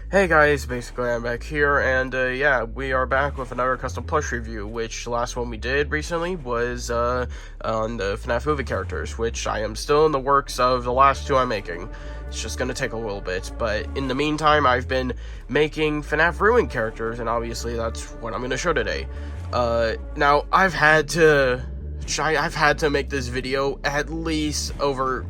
Hey guys, basically I'm back here, and yeah, we are back with another custom plush review, which the last one we did recently was on the FNAF movie characters, which I am still in the works of the last two I'm making. It's just gonna take a little bit, but in the meantime, I've been making FNAF Ruin characters, and obviously that's what I'm gonna show today. Now, I've had to make this video at least over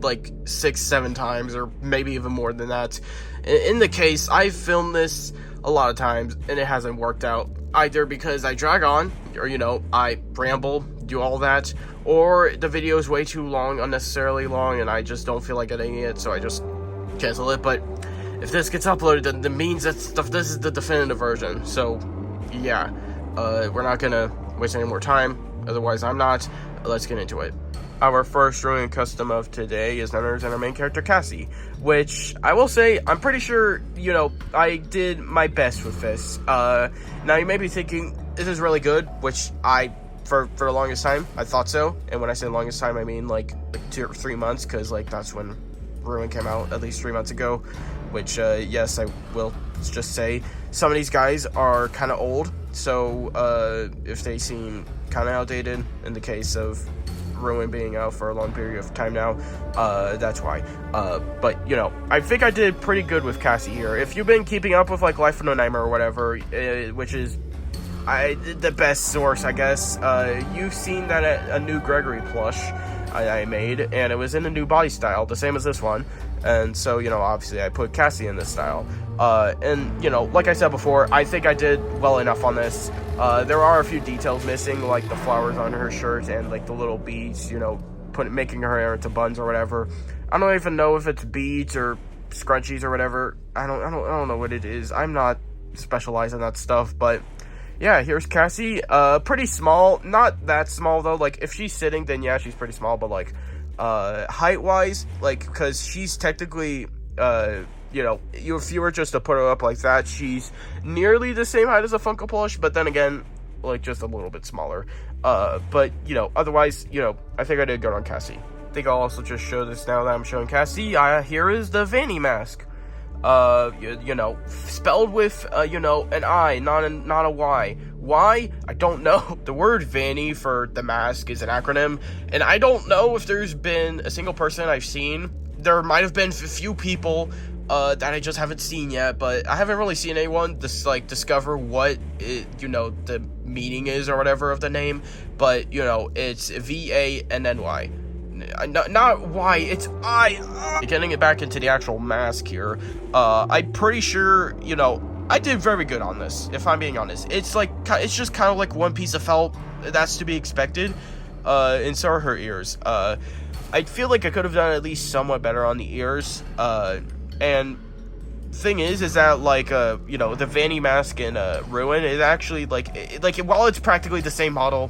like 6-7 times, or maybe even more than that. In the case, I've filmed this a lot of times and it hasn't worked out, either because I drag on, or I ramble, do all that, or the video is way too long, unnecessarily long, and I just don't feel like editing it, so I just cancel it. But if this gets uploaded, then that means that this is the definitive version. So yeah, we're not gonna waste any more time, otherwise I'm not. Let's get into it. Our first Ruin custom of today is none other than our main character, Cassie, which I will say, I'm pretty sure, I did my best with this. Now you may be thinking, this is really good, which for the longest time, I thought so. And when I say longest time, I mean like 2 or 3 months, because like that's when Ruin came out, at least 3 months ago, which, yes, I will just say, some of these guys are kind of old, so, if they seem kind of outdated, in the case of Ruin being out for a long period of time now, that's why. But I think I did pretty good with Cassie here. If you've been keeping up with like Life of No Nightmare or whatever, which is the best source, I guess, you've seen that a new Gregory plush I made, and it was in a new body style, the same as this one. And so, obviously I put Cassie in this style. And, like I said before, I think I did well enough on this. There are a few details missing, like the flowers on her shirt and, like, the little beads, making her hair into buns or whatever. I don't even know if it's beads or scrunchies or whatever. I don't know what it is. I'm not specialized in that stuff, but yeah, here's Cassie. Pretty small. Not that small, though. Like, if she's sitting, then yeah, she's pretty small, but, like, height-wise, like, because she's technically, if you were just to put her up like that, she's nearly the same height as a Funko plush, but then again, like, just a little bit smaller. But, otherwise, I think I did good on Cassie. I think I'll also just show this now that I'm showing Cassie. Here is the Vanny mask. Spelled with, an I, not a Y. Why? I don't know. The word Vanny for the mask is an acronym, and I don't know if there's been a single person I've seen. There might have been a few people, that I just haven't seen yet, but I haven't really seen anyone discover what the meaning is or whatever of the name, but, it's V-A-N-N-Y. Not Y, it's I. Getting it back into the actual mask here, I'm pretty sure, I did very good on this, if I'm being honest. It's just kind of like one piece of felt. That's to be expected, and so are her ears. I feel like I could have done at least somewhat better on the ears, and thing is that, like, the Vanny mask in, Ruin is actually, while it's practically the same model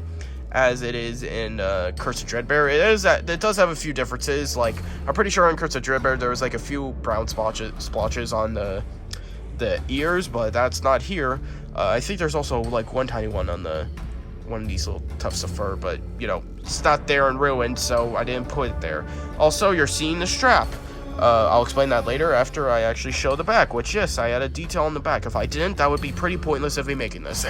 as it is in Curse of Dreadbear, it does have a few differences. Like, I'm pretty sure in Curse of Dreadbear there was like a few brown splotches on the ears, but that's not here. I think there's also like one tiny one on one of these little tufts of fur, but it's not there in Ruin, so I didn't put it there. Also, you're seeing the strap. I'll explain that later after I actually show the back, which, yes, I had a detail on the back. If I didn't, that would be pretty pointless of me making this.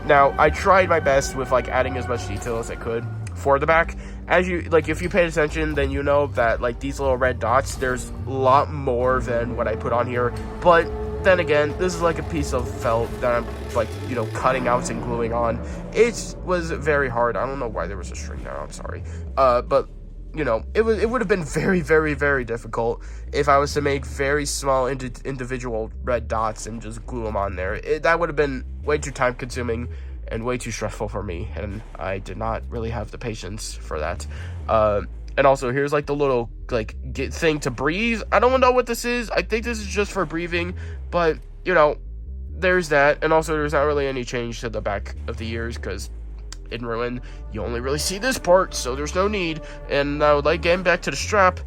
Now, I tried my best with, like, adding as much detail as I could for the back. As you, like, if you paid attention, then you know that, like, these little red dots, there's a lot more than what I put on here. But then again, this is like a piece of felt that I'm, like, cutting out and gluing on. It was very hard. I don't know why there was a string there. I'm sorry. But it would have been very, very, very difficult if I was to make very small individual red dots and just glue them on there. That would have been way too time consuming and way too stressful for me, and I did not really have the patience for that. And also, here's like the little thing to breathe. I don't know what this is. I think this is just for breathing, but there's that. And also, there's not really any change to the back of the ears, because in Ruin, you only really see this part, so there's no need. And getting back to the strap,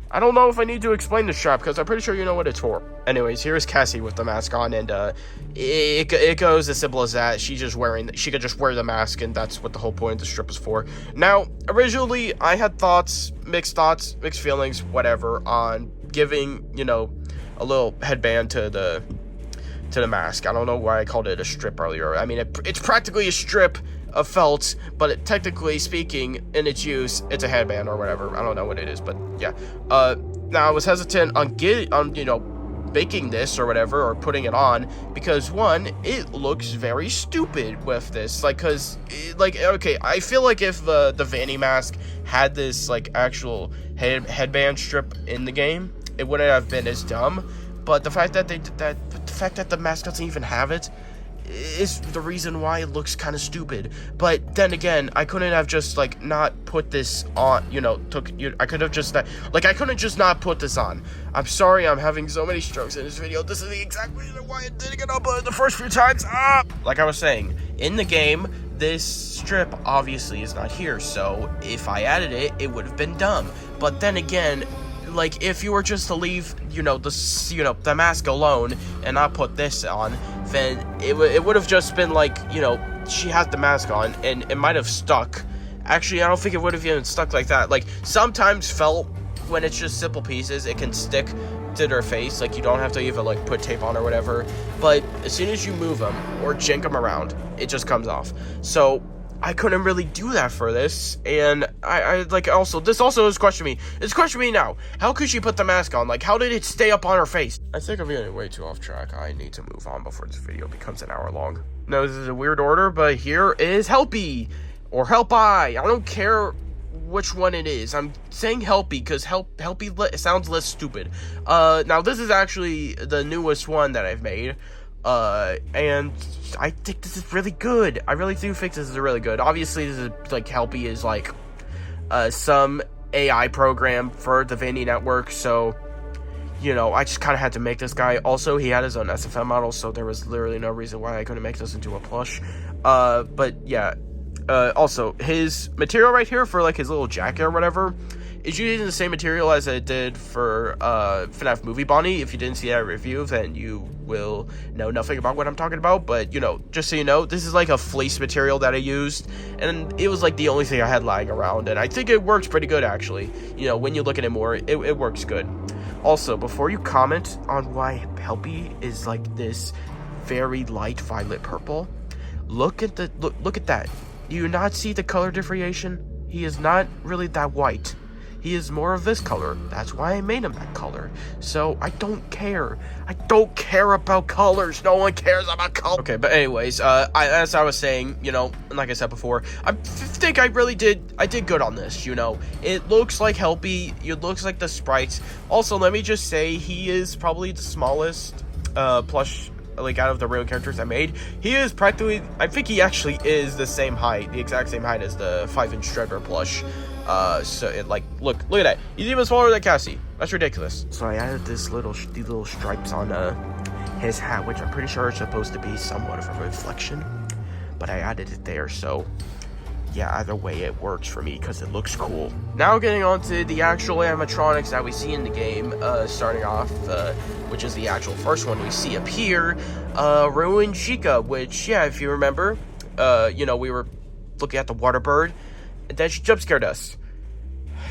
I don't know if I need to explain the strap, because I'm pretty sure you know what it's for. Anyways, here's Cassie with the mask on, and it goes as simple as that. She could just wear the mask, and that's what the whole point of the strip is for. Now, originally, I had mixed feelings, whatever, on giving, a little headband to the mask. I don't know why I called it a strip earlier. I mean, it's practically a strip of felt, but technically speaking, in its use, it's a headband or whatever. I don't know what it is, but yeah. Now I was hesitant on making this or whatever, or putting it on, because one, it looks very stupid with this, like, cause, like, okay, I feel like if the Vanny mask had this, like, actual headband strip in the game, it wouldn't have been as dumb, but the fact that the mask doesn't even have it is the reason why it looks kind of stupid. But then again, I couldn't have just, like, not put this on, I could have just, I couldn't just not put this on. I'm sorry, I'm having so many strokes in this video. This is the exact reason why I didn't get uploaded the first few times. Like I was saying, in the game, this strip obviously is not here, so if I added it, it would have been dumb. But then again, like, if you were just to leave, the mask alone and not put this on, then it would have just been like, she had the mask on and it might have stuck. Actually, I don't think it would have even stuck like that. Like, sometimes felt, when it's just simple pieces, it can stick to their face. Like, you don't have to even, like, put tape on or whatever. But as soon as you move them or jink them around, it just comes off. So I couldn't really do that for this, and this also is questioning me. It's questioning me now. How could she put the mask on? Like, how did it stay up on her face? I think I'm getting way too off track. I need to move on before this video becomes an hour long. No, this is a weird order, but here is Helpy, or Helpy. I don't care which one it is. I'm saying Helpy because Helpy sounds less stupid. Now this is actually the newest one that I've made. And I think this is really good. I really do think this is really good. Obviously, this is, like, Helpy is, like, some AI program for the Vanny network, so, I just kind of had to make this guy. Also, he had his own SFM model, so there was literally no reason why I couldn't make this into a plush. But, yeah. Also, his material right here for, like, his little jacket or whatever is using the same material as I did for FNAF Bonnie. If you didn't see that review, then you will know nothing about what I'm talking about. But, just so you know, this is like a fleece material that I used, and it was like the only thing I had lying around, and I think it works pretty good, actually. When you look at it more, it works good. Also, before you comment on why Helpy is like this very light violet purple, look at that. Do you not see the color differentiation? He is not really that white. He is more of this color. That's why I made him that color. So, I don't care. I don't care about colors. No one cares about colors. Okay, but anyways, as I was saying, like I said before, I think I did good on this, It looks like Helpy. It looks like the sprites. Also, let me just say, he is probably the smallest plush, like, out of the Ruin characters I made. He is practically, I think he actually is the exact same height as the 5-inch Shredder plush. So it, like, look at that. He's even smaller than Cassie. That's ridiculous. So I added these little stripes on his hat, which I'm pretty sure is supposed to be somewhat of a reflection, but I added it there. So yeah, either way it works for me because it looks cool. Now getting on to the actual animatronics that we see in the game, starting off, which is the actual first one we see appear, Ruin Chica, which, yeah, if you remember, we were looking at the water bird, and then she jump scared us.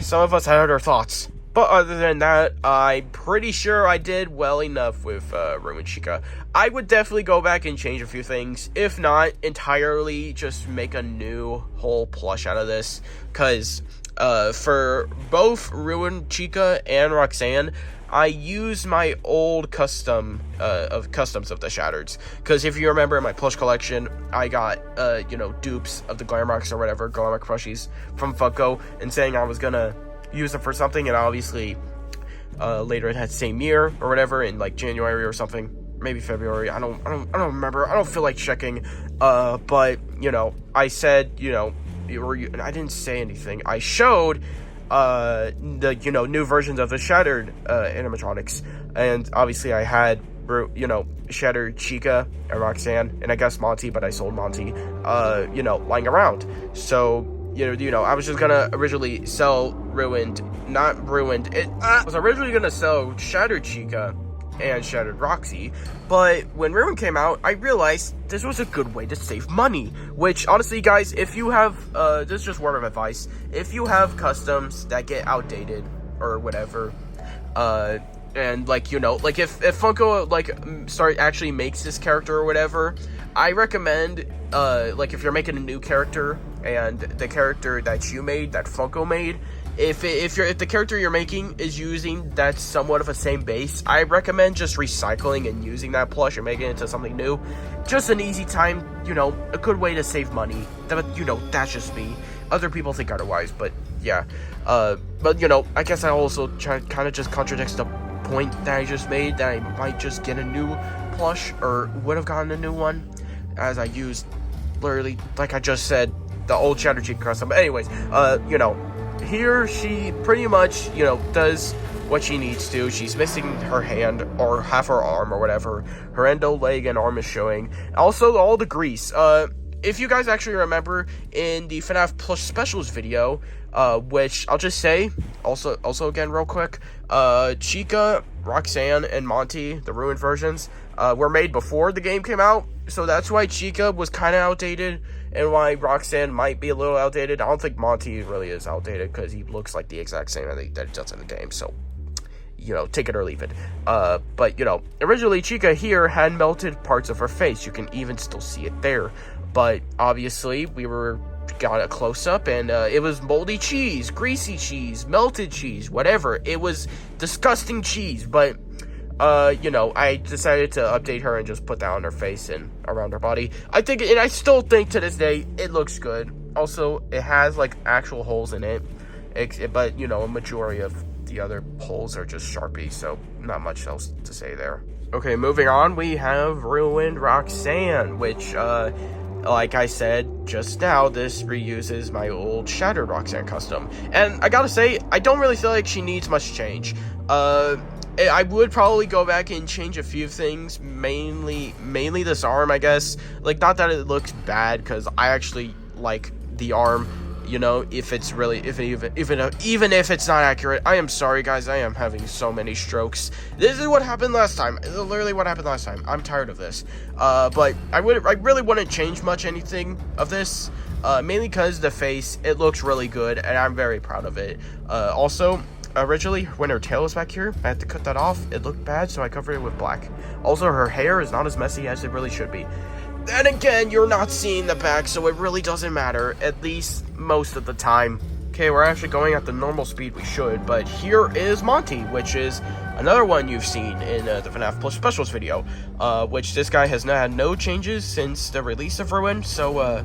Some of us had our thoughts. But other than that, I'm pretty sure I did well enough with Ruin Chica. I would definitely go back and change a few things. If not, entirely just make a new whole plush out of this. Because for both Ruin Chica and Roxanne, I used my old customs of the Shattereds. Because if you remember in my plush collection, I got, dupes of the Glamrocks or whatever, Glamrock plushies from Funko, and saying I was gonna use them for something, and obviously, later it had the same year or whatever, in like January or something, maybe February, I don't remember, I don't feel like checking, but, I said, I didn't say anything, I showed, the, new versions of the Shattered, animatronics, and obviously I had, Shattered Chica and Roxanne, and I guess Monty, but I sold Monty, lying around, so, I was just gonna originally sell I was originally gonna sell Shattered Chica and Shattered Roxy, but when Ruin came out, I realized this was a good way to save money, which, honestly, guys, if you have, this is just word of advice, if you have customs that get outdated, or whatever, and like, you know, like if Funko like actually makes this character or whatever, I recommend like if you're making a new character and the character that you made, that Funko made, if the character you're making is using that somewhat of a same base, I recommend just recycling and using that plush and making it into something new. Just an easy time, you know, a good way to save money. But, you know, that's just me. Other people think otherwise, but yeah. But, you know, I guess that also kind of just contradicts the point that I just made, that I might just get a new plush, or would have gotten a new one, as I used, literally, like I just said, the old Shadow Chica custom. But anyways, you know, here she pretty much, you know, does what she needs to. She's missing her hand or half her arm or whatever. Her endo leg and arm is showing. Also, all the grease. If you guys actually remember in the FNAF Plush Specials video, which I'll just say, also again real quick, Chica, Roxanne, and Monty, the Ruin versions, were made before the game came out. So that's why Chica was kind of outdated, and why Roxanne might be a little outdated. I don't think Monty really is outdated, because he looks like the exact same that he does in the game, so, you know, take it or leave it. But, you know, originally Chica here had melted parts of her face. You can even still see it there. But, obviously, got a close-up, and it was moldy cheese, greasy cheese, melted cheese, whatever. It was disgusting cheese, but you know, I decided to update her and just put that on her face and around her body. I still think to this day it looks good. Also, it has like actual holes in it, but you know, a majority of the other holes are just Sharpie, so not much else to say there. Okay, moving on, we have Ruined Roxanne, which like I said just now, this reuses my old Shattered Roxanne custom, and I gotta say, I don't really feel like she needs much change. I would probably go back and change a few things, mainly this arm, I guess. Like, not that it looks bad, because I actually like the arm, you know, if it's really, even if it's not accurate. I am sorry, guys, I am having so many strokes. This is what happened last time, literally what happened last time. I'm tired of this, but I really wouldn't change much anything of this, mainly because the face, it looks really good, and I'm very proud of it. Also, originally, when her tail was back here, I had to cut that off. It looked bad, so I covered it with black. Also, her hair is not as messy as it really should be. And again, you're not seeing the back, so it really doesn't matter, at least most of the time. Okay, we're actually going at the normal speed we should, but here is Monty, which is another one you've seen in the FNAF Plus Specials video, which this guy has had no changes since the release of Ruin, so,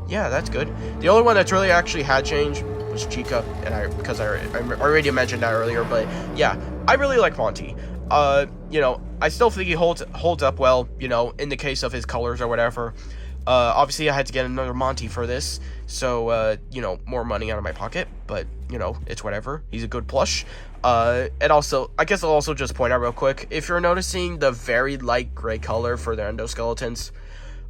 yeah, that's good. The only one that's really actually had change was Chica, and because I already mentioned that earlier, but yeah, I really like Monty. You know, I still think he holds up well, you know, in the case of his colors or whatever. Obviously I had to get another Monty for this, so, you know, more money out of my pocket, but, you know, it's whatever. He's a good plush. And also, I guess I'll also just point out real quick, if you're noticing the very light gray color for the endoskeletons,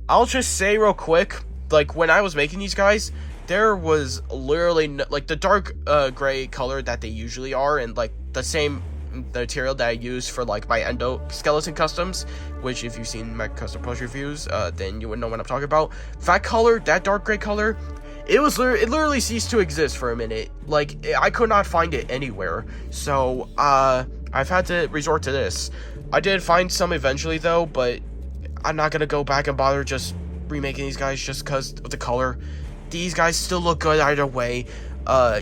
I'll just say real quick, like, when I was making these guys, there was literally like the dark gray color that they usually are, and like the same material that I use for like my endoskeleton customs, which if you've seen my custom plush reviews, then you would know what I'm talking about. That color, that dark gray color, it literally ceased to exist for a minute. Like, I could not find it anywhere, so I've had to resort to this. I did find some eventually though, but I'm not gonna go back and bother just remaking these guys just because of the color. These guys still look good either way.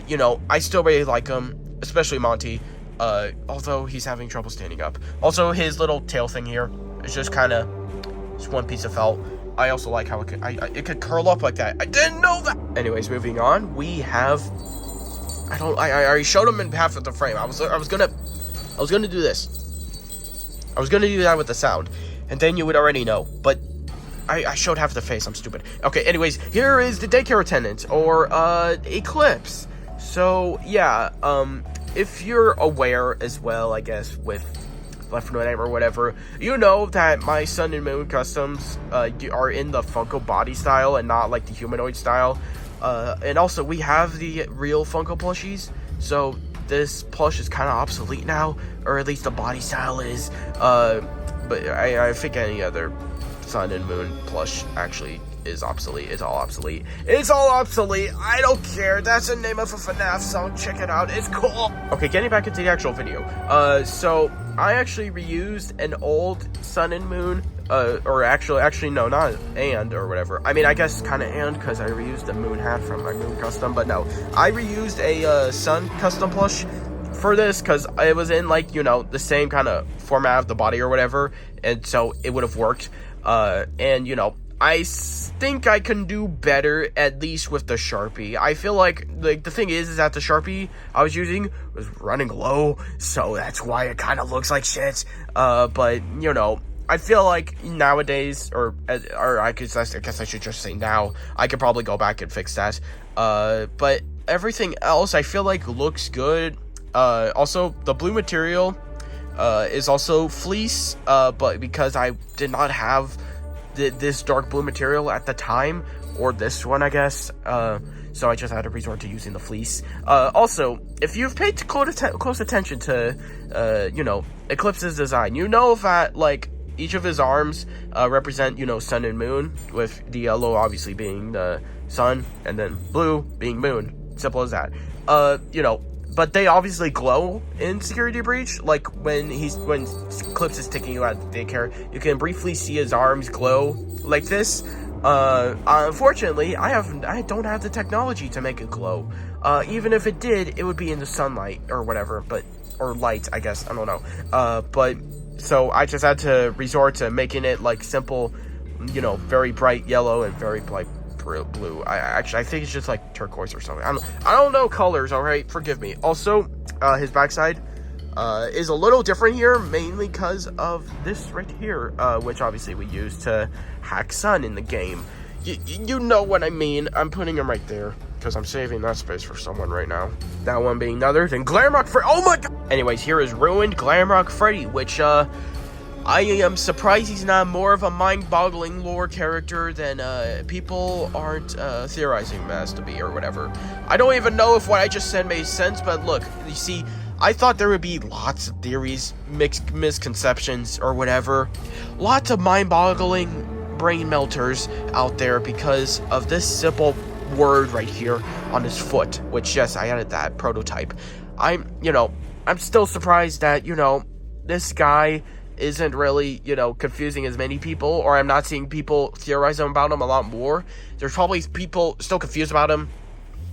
You know, I still really like them, especially Monty, although he's having trouble standing up. Also, his little tail thing here is just kind of just one piece of felt. I also like how it could curl up like that. I didn't know that. Anyways, moving on, we have, I already showed him in half of the frame. I was gonna do this. I was gonna do that with the sound, and then you would already know, but I showed half the face, I'm stupid. Okay, anyways, here is the daycare attendant, or, Eclipse. So, yeah, if you're aware as well, I guess, with Left 4 Dead or whatever, you know that my Sun and Moon customs, are in the Funko body style and not, like, the humanoid style. And also, we have the real Funko plushies, so this plush is kind of obsolete now, or at least the body style is, but I think any other Sun and Moon plush actually is obsolete. It's all obsolete. It's all obsolete. I don't care. That's the name of a FNAF song. Check it out. It's cool. Okay, getting back into the actual video. So I actually reused an old Sun and Moon. Or actually, no, not and or whatever. I mean, I guess kind of and because I reused the moon hat from my moon custom, but no, I reused a sun custom plush for this because it was in like, you know, the same kind of format of the body or whatever, and so it would have worked. And you know, I think I can do better, at least with the Sharpie. I feel like the thing is that the Sharpie I was using was running low, so that's why it kind of looks like shit. But you know, I feel like nowadays, or I guess I should just say now, I could probably go back and fix that. But everything else I feel like looks good. Also, the blue material is also fleece, but because I did not have this dark blue material at the time, or this one, I guess, so I just had to resort to using the fleece. Also, if you've paid close attention to, you know, Eclipse's design, you know that, like, each of his arms represent, you know, sun and moon, with the yellow obviously being the sun, and then blue being moon. Simple as that. You know, but they obviously glow in Security Breach. Like when Eclipse is taking you out of the daycare, you can briefly see his arms glow like this. Unfortunately, I don't have the technology to make it glow. Even if it did, it would be in the sunlight or whatever, or light, I guess. I don't know. But so I just had to resort to making it like simple, you know, very bright yellow and very like blue. I think it's just like turquoise or something. I don't know colors. All right, forgive me. Also, his backside is a little different here, mainly because of this right here, which obviously we use to hack Sun in the game. You know what I mean. I'm putting him right there because I'm saving that space for someone right now. That one being none other than Glamrock Freddy. Oh my god! Anyways, here is ruined Glamrock Freddy, which I am surprised he's not more of a mind-boggling lore character than people aren't theorizing him as to be or whatever. I don't even know if what I just said made sense, but look, you see, I thought there would be lots of theories, misconceptions, or whatever. Lots of mind-boggling brain melters out there because of this simple word right here on his foot, which, yes, I added that prototype. I'm still surprised that, you know, this guy isn't really, you know, confusing as many people, or I'm not seeing people theorize about him a lot more. There's probably people still confused about him,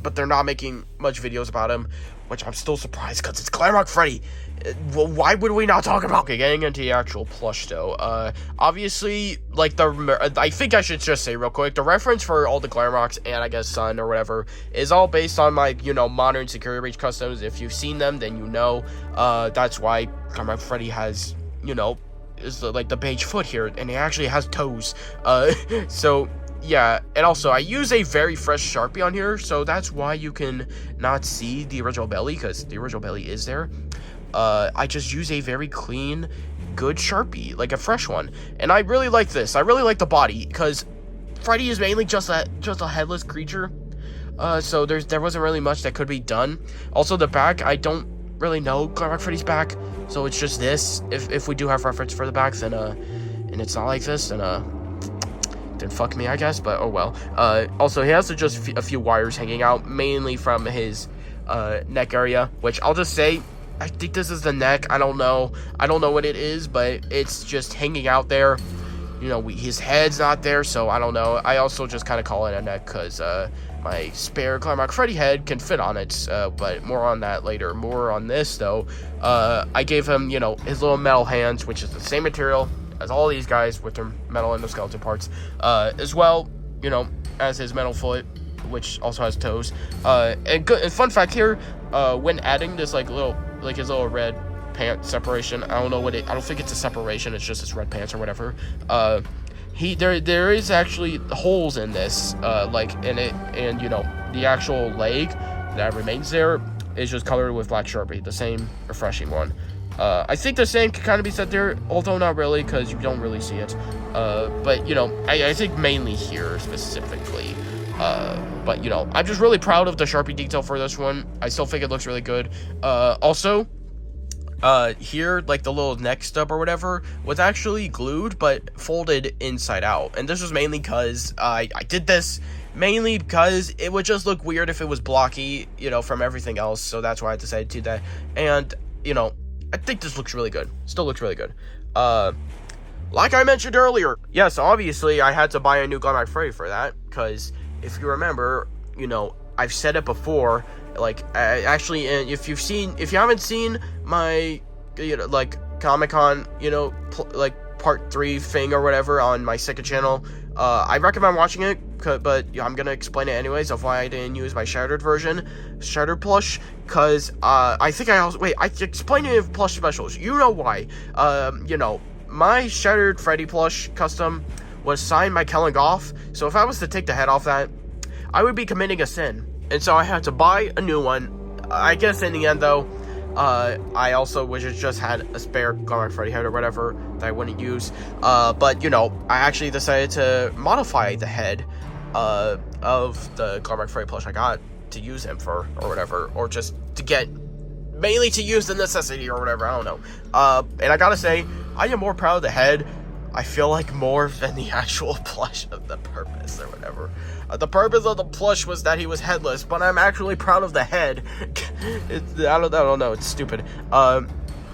but they're not making much videos about him, which I'm still surprised because it's Glamrock Freddy. Well, why would we not talk about? Okay, getting into the actual plush though. Obviously, like I think I should just say real quick, the reference for all the Glamrocks and I guess Sun or whatever is all based on my, you know, modern Security Breach customs. If you've seen them, then you know. That's why Glamrock Freddy has, you know, is like the beige foot here, and it actually has toes. So yeah, and also I use a very fresh Sharpie on here, so that's why you can not see the original belly, because the original belly is there. I just use a very clean, good Sharpie, like a fresh one, and I really like this. I really like the body because Freddy is mainly just a headless creature. So there wasn't really much that could be done. Also, the back, I don't really know Glamrock Freddy's back, so it's just this. If we do have reference for the back, then and it's not like this, then fuck me, I guess. But oh well. Also, he has just a few wires hanging out, mainly from his neck area, which I'll just say, I think this is the neck. I don't know what it is, but it's just hanging out there. You know, his head's not there, so I don't know. I also just kind of call it a neck because my spare Glamrock Freddy head can fit on it, but more on that later. More on this, though. I gave him, you know, his little metal hands, which is the same material as all these guys with their metal endoskeleton parts, as well, you know, as his metal foot, which also has toes. And fun fact here, when adding this, like, his little red pant separation, I don't think it's a separation, it's just his red pants or whatever. There is actually holes in this, like in it, and you know, the actual leg that remains there is just colored with black Sharpie, the same refreshing one. I think the same can kind of be said there, although not really, because you don't really see it. But you know, I think mainly here specifically. But you know, I'm just really proud of the Sharpie detail for this one. I still think it looks really good. Also, here, like the little neck stub or whatever, was actually glued but folded inside out. And this was mainly because I did this mainly because it would just look weird if it was blocky, you know, from everything else. So that's why I decided to do that. And, you know, I think this looks really good. Still looks really good. Like I mentioned earlier, yes, obviously I had to buy a new Glamrock Freddy for that, because if you remember, you know, I've said it before, like, actually, if you haven't seen my, you know, like, Comic-Con, you know, like, part 3 thing or whatever on my second channel, I recommend watching it, but I'm gonna explain it anyways of why I didn't use my shattered plush, because, I think I explained it in plush specials, you know why, you know, my shattered Freddy plush custom was signed by Kellen Goff, so if I was to take the head off that, I would be committing a sin. And so I had to buy a new one. I guess in the end, though, I also just had a spare Glamrock Freddy head or whatever that I wouldn't use. But, you know, I actually decided to modify the head of the Glamrock Freddy plush I got to use him for, or whatever. Or just to get, mainly to use the necessity or whatever, I don't know. And I gotta say, I am more proud of the head, I feel like, more than the actual plush of the purpose or whatever. The purpose of the plush was that he was headless, but I'm actually proud of the head. I don't know, it's stupid.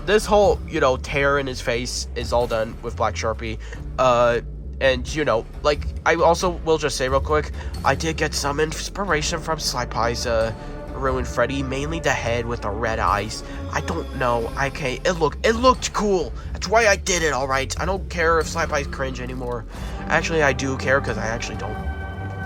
This whole, you know, tear in his face is all done with black Sharpie. And, you know, like, I also will just say real quick, I did get some inspiration from Sly Pie's, Ruin Freddy, mainly the head with the red eyes. I don't know, okay, it looked cool. That's why I did it, alright? I don't care if Sly Pie's cringe anymore. Actually, I do care, because I actually don't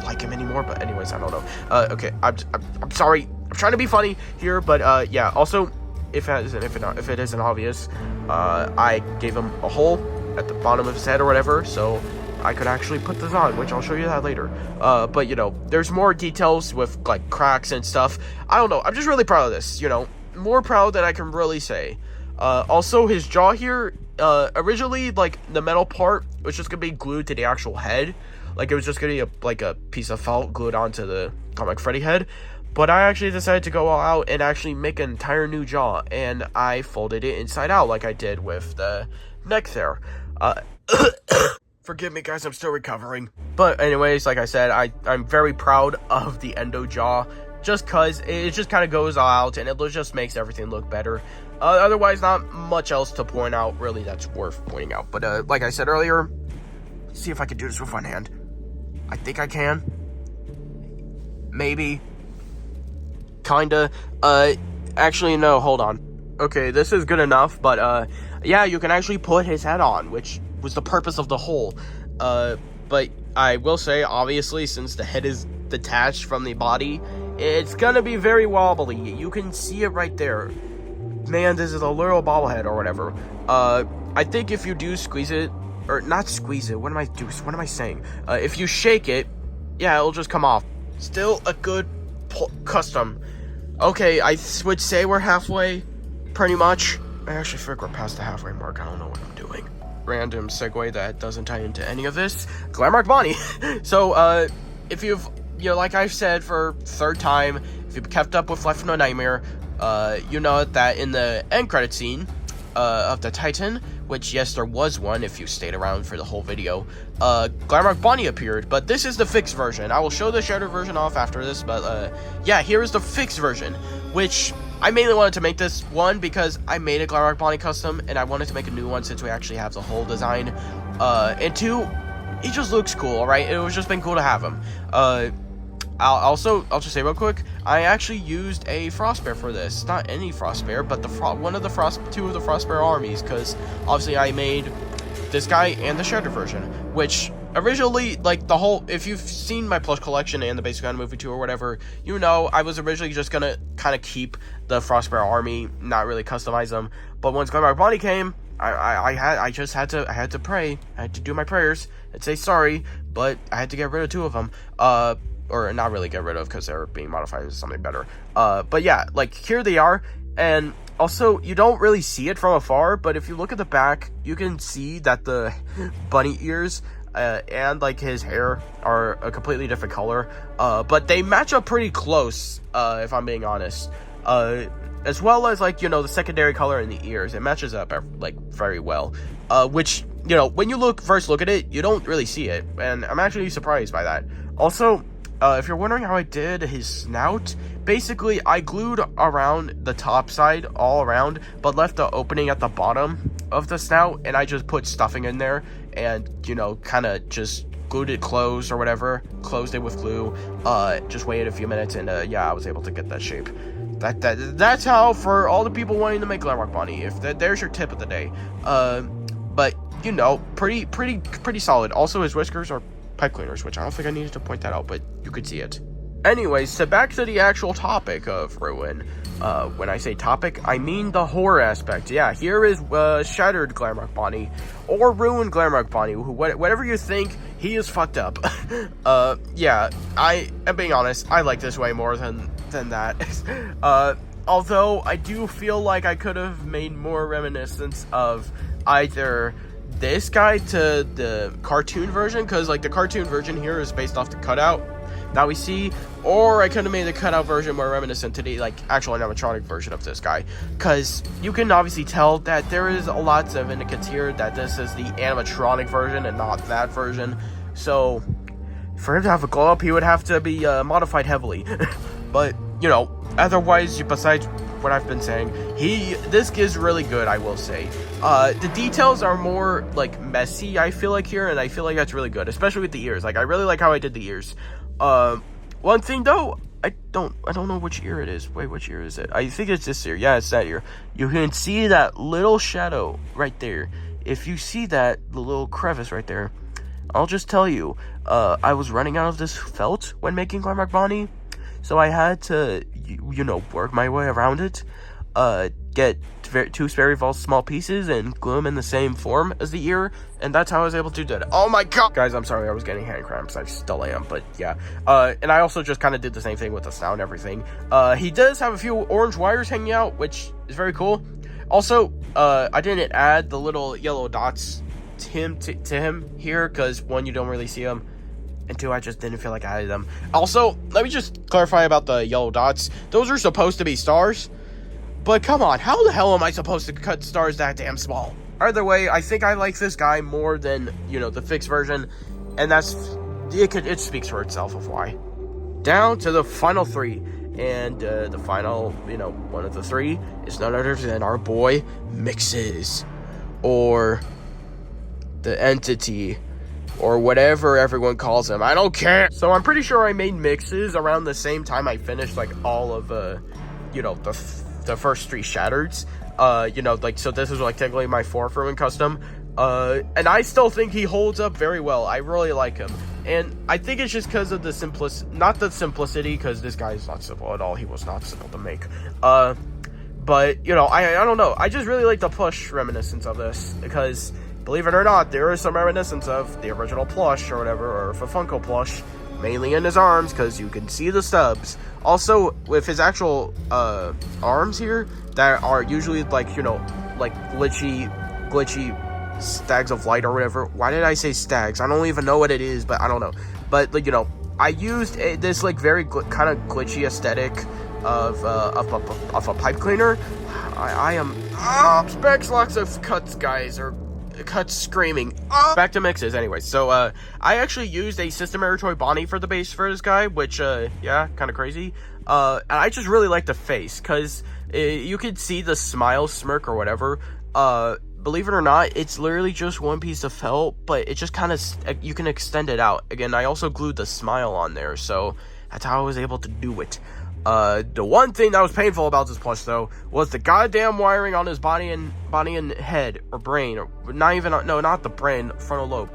like him anymore, but anyways, I don't know. Okay, I'm sorry. I'm trying to be funny here, but, yeah, also, if it isn't obvious, I gave him a hole at the bottom of his head or whatever, so I could actually put this on, which I'll show you that later. But, you know, there's more details with, like, cracks and stuff. I don't know, I'm just really proud of this, you know, more proud than I can really say. Also, his jaw here, originally, like, the metal part was just gonna be glued to the actual head. Like, it was just gonna be, like, a piece of felt glued onto the Glamrock Freddy head. But I actually decided to go all out and actually make an entire new jaw, and I folded it inside out like I did with the neck there. Forgive me, guys, I'm still recovering. But anyways, like I said, I'm very proud of the endo jaw, just because it just kind of goes all out, and it just makes everything look better. Otherwise, not much else to point out, really, that's worth pointing out. But like I said earlier, see if I can do this with one hand. I think I can. Maybe. Kinda. Actually, no, hold on. Okay, this is good enough, but, yeah, you can actually put his head on, which was the purpose of the hole. But I will say, obviously, since the head is detached from the body, it's gonna be very wobbly. You can see it right there. Man, this is a little bobblehead or whatever. I think if you do squeeze it, or not squeeze it, what am I saying? If you shake it, yeah, it'll just come off. Still a good custom. Okay, I would say we're halfway, pretty much. I actually think we're past the halfway mark. I don't know what I'm doing. Random segue that doesn't tie into any of this. Glamrock Bonnie. So, if you've, you know, like I've said for third time, if you've kept up with Life in a Nightmare, you know that in the end credit scene of the Titan, which, yes, there was one if you stayed around for the whole video, Glamrock Bonnie appeared, but this is the fixed version. I will show the shattered version off after this, but, yeah, here is the fixed version, which I mainly wanted to make this, one, because I made a Glamrock Bonnie custom, and I wanted to make a new one since we actually have the whole design, and two, he just looks cool, alright? It was just been cool to have him. I'll just say real quick, I actually used a Frost Bear for this. Not any Frost Bear, but two of the Frost Bear armies, because obviously I made this guy and the shattered version, which originally, like, the whole, if you've seen my plush collection and the Basic Gun movie 2 or whatever, you know I was originally just gonna kind of keep the Frost Bear army, not really customize them, but once Glamrock Bonnie came, I had to pray, I had to do my prayers, and say sorry, but I had to get rid of two of them, or not really get rid of, because they're being modified into something better, but yeah, like, here they are, and also, you don't really see it from afar, but if you look at the back, you can see that the bunny ears, and, like, his hair are a completely different color, but they match up pretty close, if I'm being honest. as well as, like, the secondary color in the ears. It matches up, like, very well. Which, when you first look at it, you don't really see it, and I'm actually surprised by that. Also, if you're wondering how I did his snout, basically, I glued around the top side all around, but left the opening at the bottom of the snout, and I just put stuffing in there, and, kind of just glued it closed or whatever, closed it with glue, just waited a few minutes, and, yeah, I was able to get that shape. That's how, for all the people wanting to make Glamrock Bonnie, there's your tip of the day. But, pretty solid. Also, his whiskers are pipe cleaners, which I don't think I needed to point that out, but you could see it. Anyways, so back to the actual topic of Ruin. When I say topic, I mean the horror aspect. Yeah, here is Shattered Glamrock Bonnie, or Ruined Glamrock Bonnie, whatever you think, he is fucked up. Yeah, I am being honest, I like this way more than that. Although, I do feel like I could have made more reminiscence of either this guy to the cartoon version, because, like, the cartoon version here is based off the cutout that we see, or I could have made the cutout version more reminiscent to the, like, actual animatronic version of this guy, because you can obviously tell that there is lots of indicates here that this is the animatronic version and not that version. So for him to have a glow up, he would have to be modified heavily. But, otherwise, besides what I've been saying, this is really good, I will say. The details are more, like, messy, I feel like, here, and I feel like that's really good, especially with the ears. Like, I really like how I did the ears. One thing, though, I don't know which ear it is. Wait, which ear is it? I think it's this ear. Yeah, it's that ear. You can see that little shadow right there. If you see that, the little crevice right there, I'll just tell you, I was running out of this felt when making Glamrock Bonnie, so I had to, work my way around it, get two very small pieces and glue them in the same form as the ear, and that's how I was able to do it. Oh my god! Guys, I'm sorry, I was getting hand cramps. I still am, but yeah. And I also just kind of did the same thing with the snout and everything. He does have a few orange wires hanging out, which is very cool. Also, I didn't add the little yellow dots to him here, because one, you don't really see them, and two, I just didn't feel like I added them. Also, let me just clarify about the yellow dots. Those are supposed to be stars, but come on, how the hell am I supposed to cut stars that damn small? Either way, I think I like this guy more than, the fixed version, and it speaks for itself of why. Down to the final three, and the final, one of the three is none other than our boy Mixes, or the Entity, or whatever everyone calls him. I don't care. So I'm pretty sure I made Mixes around the same time I finished, like, all of, the first three Shattereds. So this is, like, technically my fourth Ruin custom. And I still think he holds up very well. I really like him. And I think it's just because of the not the simplicity, because this guy is not simple at all. He was not simple to make. But, I don't know. I just really like the plush reminiscence of this, because, believe it or not, there is some reminiscence of the original plush or whatever, or Funko plush, mainly in his arms, because you can see the stubs. Also, with his actual arms here, that are usually, like, like glitchy stags of light or whatever. Why did I say stags? I don't even know what it is, but I don't know. But, like, I used this, like, very kind of glitchy aesthetic of a pipe cleaner. I am specs lots of cuts, guys, or cuts screaming. Back to Mixes anyway. So I actually used a Systematic Toy Bonnie for the base for this guy, which yeah, kind of crazy. And I just really like the face, because you could see the smile, smirk, or whatever. Believe it or not, it's literally just one piece of felt, but it just kind of, you can extend it out. Again, I also glued the smile on there, so that's how I was able to do it. The one thing that was painful about this plush, though, was the goddamn wiring on his body and head, or brain, or not the brain, frontal lobe.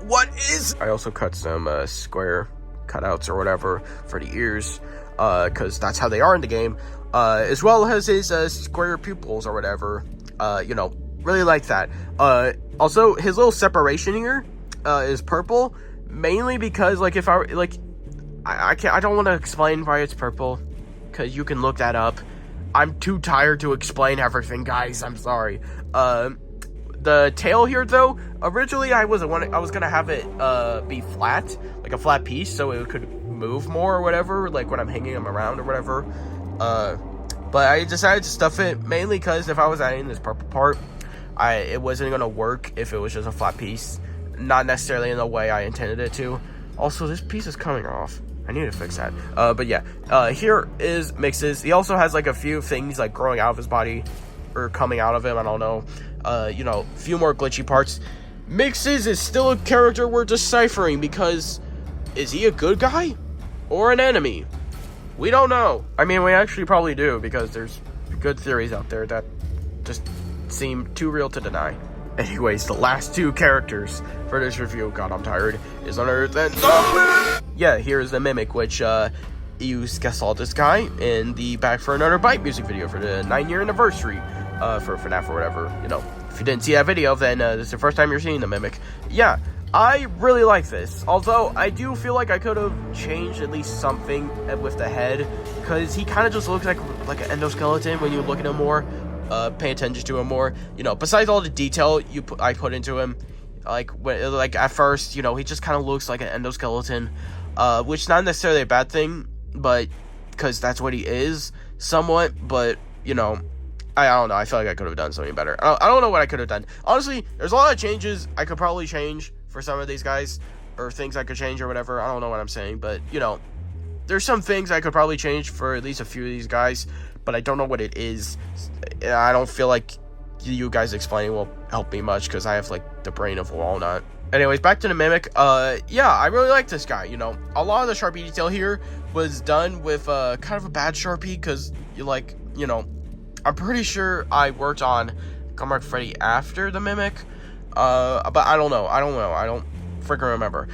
What is? I also cut some square cutouts or whatever for the ears, because that's how they are in the game, as well as his square pupils or whatever. Really like that. Also, his little separation here is purple, mainly because, like, if I don't want to explain why it's purple, because you can look that up. I'm too tired to explain everything, guys. I'm sorry. The tail here, though, originally I was gonna have it be flat, like a flat piece, so it could move more or whatever, like when I'm hanging them around or whatever. But I decided to stuff it mainly because if I was adding this purple part, it wasn't going to work if it was just a flat piece. Not necessarily in the way I intended it to. Also, this piece is coming off. I need to fix that. But yeah, here is Mixes. He also has like a few things like growing out of his body or coming out of him. I don't know. You know, a few more glitchy parts. Mixes is still a character we're deciphering because is he a good guy or an enemy? We don't know. I mean, we actually probably do because there's good theories out there that just seem too real to deny. Anyways, the last two characters for this review, God, I'm tired, is on Earth and... Yeah, here's the Mimic, which, you saw this guy in the Back for Another Bite music video for the 9-year anniversary, for FNAF or whatever. You know, if you didn't see that video, then, this is the first time you're seeing the Mimic. Yeah, I really like this, although I do feel like I could have changed at least something with the head, because he kind of just looks like an endoskeleton when you look at him more. Pay attention to him more, you know, besides all the detail I put into him, like at first, you know, he just kind of looks like an endoskeleton, which is not necessarily a bad thing, but, because that's what he is, somewhat, but, you know, I don't know, I feel like I could have done something better. I don't know what I could have done. Honestly, there's a lot of changes I could probably change for some of these guys, or things I could change or whatever, I don't know what I'm saying, but, you know, there's some things I could probably change for at least a few of these guys, but I don't know what it is. I don't feel like you guys explaining will help me much because I have like the brain of a walnut. Anyways, back to the Mimic. Yeah, I really like this guy. You know, a lot of the Sharpie detail here was done with kind of a bad Sharpie because you know, I'm pretty sure I worked on Glamrock Freddy after the Mimic. But I don't know. I don't freaking remember.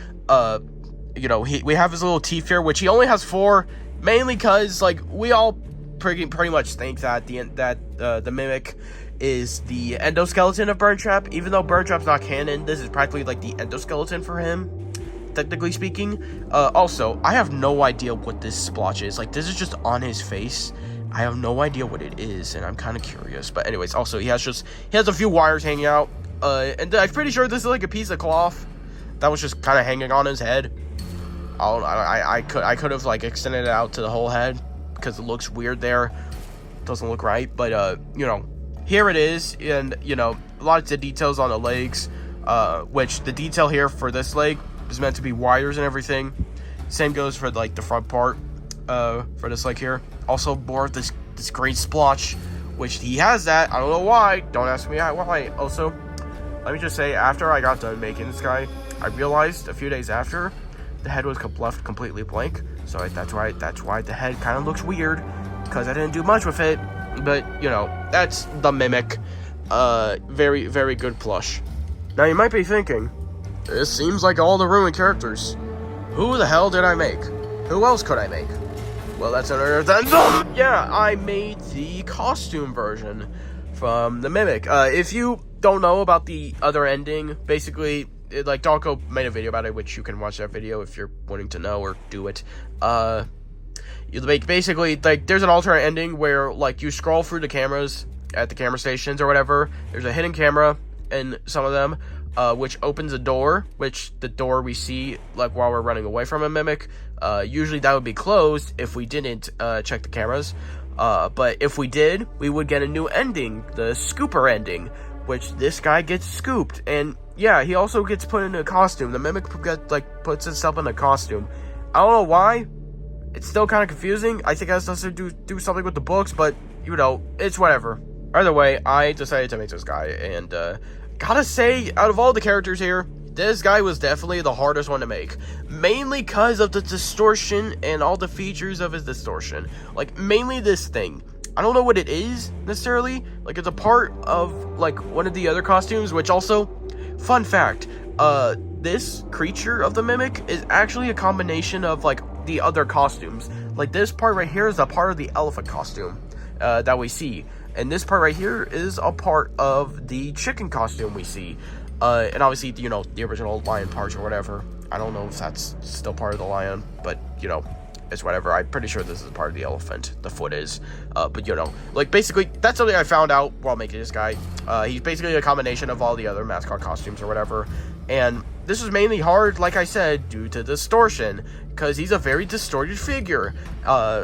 You know, we have his little teeth here, which he only has 4, mainly because like we all pretty much think that the Mimic is the endoskeleton of Burn Trap, even though Burn Trap's not canon. This is practically like the endoskeleton for him, technically speaking. Also, I have no idea what this splotch is. Like, this is just on his face. I have no idea what it is, and I'm kind of curious. But anyways, also he has a few wires hanging out, and I'm pretty sure this is like a piece of cloth that was just kind of hanging on his head. I don't know. I could have like extended it out to the whole head, because it looks weird there. Doesn't look right, but you know, here it is. And you know, a lot of the details on the legs, which the detail here for this leg is meant to be wires and everything. Same goes for like the front part for this leg here. Also more of this green splotch, which he has that. I don't know why, don't ask me why. Also, let me just say, after I got done making this guy, I realized a few days after the head was left completely blank. So that's why the head kind of looks weird, because I didn't do much with it. But you know, that's the Mimic. Very, very good plush. Now you might be thinking, this seems like all the Ruin characters. Who the hell did I make? Who else could I make? Well, that's another thing. Yeah, I made the costume version from the Mimic. If you don't know about the other ending, basically, like, Donko made a video about it, which you can watch that video if you're wanting to know, or do it. You make, basically, like, there's an alternate ending where, like, you scroll through the cameras at the camera stations or whatever. There's a hidden camera in some of them, which opens a door, which the door we see, like, while we're running away from a Mimic. Usually that would be closed if we didn't check the cameras. But if we did, we would get a new ending, the scooper ending, which this guy gets scooped. And yeah, he also gets put in a costume. The Mimic puts itself in a costume. I don't know why. It's still kind of confusing. I think it has to do something with the books, but you know, it's whatever. Either way, I decided to make this guy, and gotta say, out of all the characters here, this guy was definitely the hardest one to make. Mainly because of the distortion and all the features of his distortion. Like, mainly this thing. I don't know what it is, necessarily. Like, it's a part of, like, one of the other costumes, which also, fun fact, this creature of the Mimic is actually a combination of, like, the other costumes. Like, this part right here is a part of the elephant costume that we see. And this part right here is a part of the chicken costume we see. And obviously, you know, the original lion part or whatever. I don't know if that's still part of the lion, but, you know, it's whatever. I'm pretty sure this is part of the elephant. The foot is. But, you know, like, basically, that's something I found out while making this guy. He's basically a combination of all the other mascot costumes or whatever. And this was mainly hard, like I said, due to distortion, because he's a very distorted figure.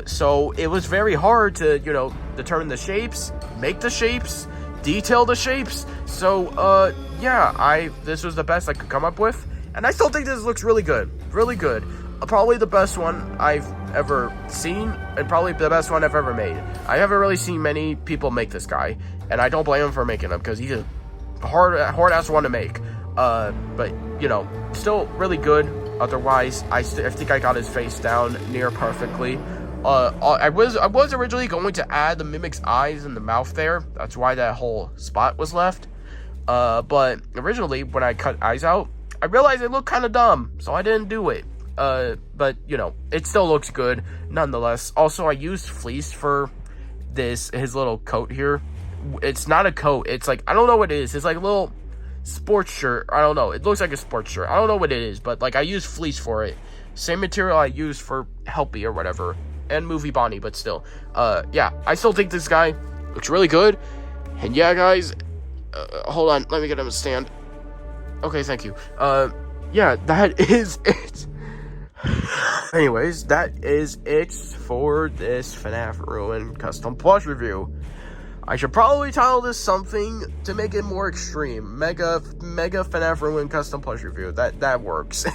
So it was very hard to, you know, determine the shapes, make the shapes, detail the shapes. So, yeah, this was the best I could come up with, and I still think this looks really good. Really good. Probably the best one I've ever seen, and probably the best one I've ever made. I haven't really seen many people make this guy, and I don't blame him for making him, because he's a hard-ass one to make. But, you know, still really good. Otherwise, I think I got his face down near perfectly. I was originally going to add the Mimic's eyes and the mouth there. That's why that whole spot was left. But originally, when I cut eyes out, I realized it looked kind of dumb, so I didn't do it. But, you know, it still looks good, nonetheless. Also, I used fleece for his little coat here. It's not a coat, it's like, I don't know what it is. It's like a little sports shirt. I don't know. It looks like a sports shirt. I don't know what it is, but, like, I used fleece for it. Same material I used for Helpy or whatever. And movie Bonnie, but still. Yeah, I still think this guy looks really good. And yeah, guys, hold on. Let me get him a stand. Okay, thank you. Yeah, that is it. Anyways, that is it for this FNAF Ruin custom plush review. I should probably title this something to make it more extreme. Mega FNAF Ruin custom plush review. That works.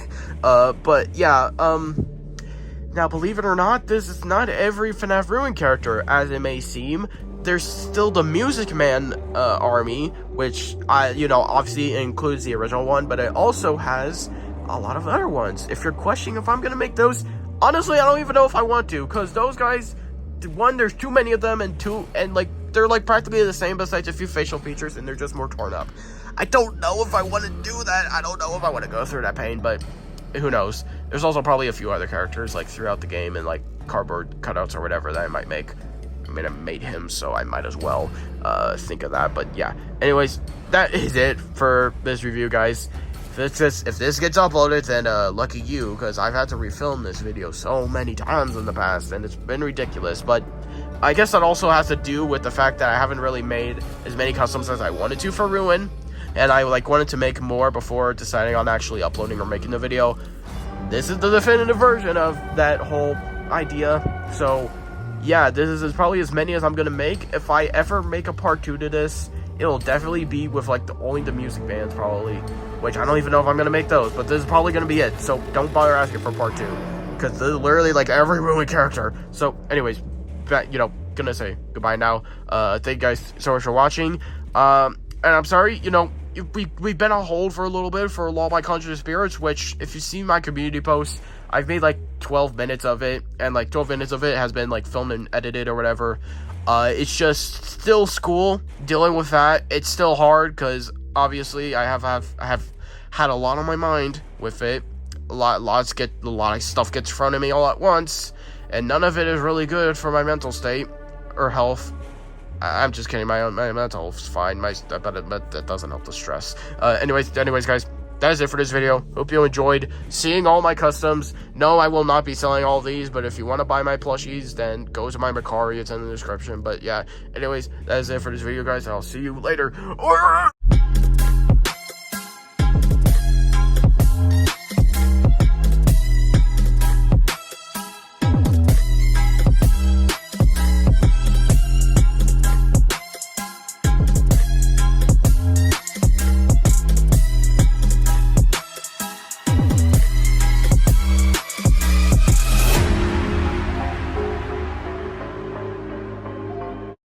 But yeah, now believe it or not, this is not every FNAF Ruin character, as it may seem. There's still the Music Man army, which obviously includes the original one, but it also has a lot of other ones. If you're questioning if I'm gonna make those, honestly, I don't even know if I want to, because those guys, one, there's too many of them, and like they're like practically the same besides a few facial features, and they're just more torn up. I don't know if I want to do that. I don't know if I want to go through that pain, but who knows. There's also probably a few other characters like throughout the game and like cardboard cutouts or whatever that I might make. I mean, I made him, so I might as well think of that. But yeah, anyways, that is it for this review, guys. If this gets uploaded, then lucky you, because I've had to refilm this video so many times in the past, and it's been ridiculous. But I guess that also has to do with the fact that I haven't really made as many customs as I wanted to for Ruin, and I wanted to make more before deciding on actually uploading or making the video. This is the definitive version of that whole idea. So yeah, this is probably as many as I'm gonna make. If I ever make a part 2 to this, it'll definitely be with like only the music bands, probably, which I don't even know if I'm gonna make those, but this is probably gonna be it. So don't bother asking for part 2, because this is literally like every Ruin character. So anyways, gonna say goodbye now. Thank you guys so much for watching, and I'm sorry, we've been on hold for a little bit for Lull by Conjured Spirits, which, if you see my community posts, I've made like 12 minutes of it, and like 12 minutes of it has been like filmed and edited or whatever. It's just still school, dealing with that. It's still hard, because obviously I have had a lot on my mind with it. A lot of stuff gets thrown at me all at once, and none of it is really good for my mental state or health. I'm just kidding. My mental health's fine. But that doesn't help the stress. Anyways, guys, that is it for this video. Hope you enjoyed seeing all my customs. No, I will not be selling all these, but if you want to buy my plushies, then go to my Macari. It's in the description. But yeah, anyways, that is it for this video, guys. I'll see you later.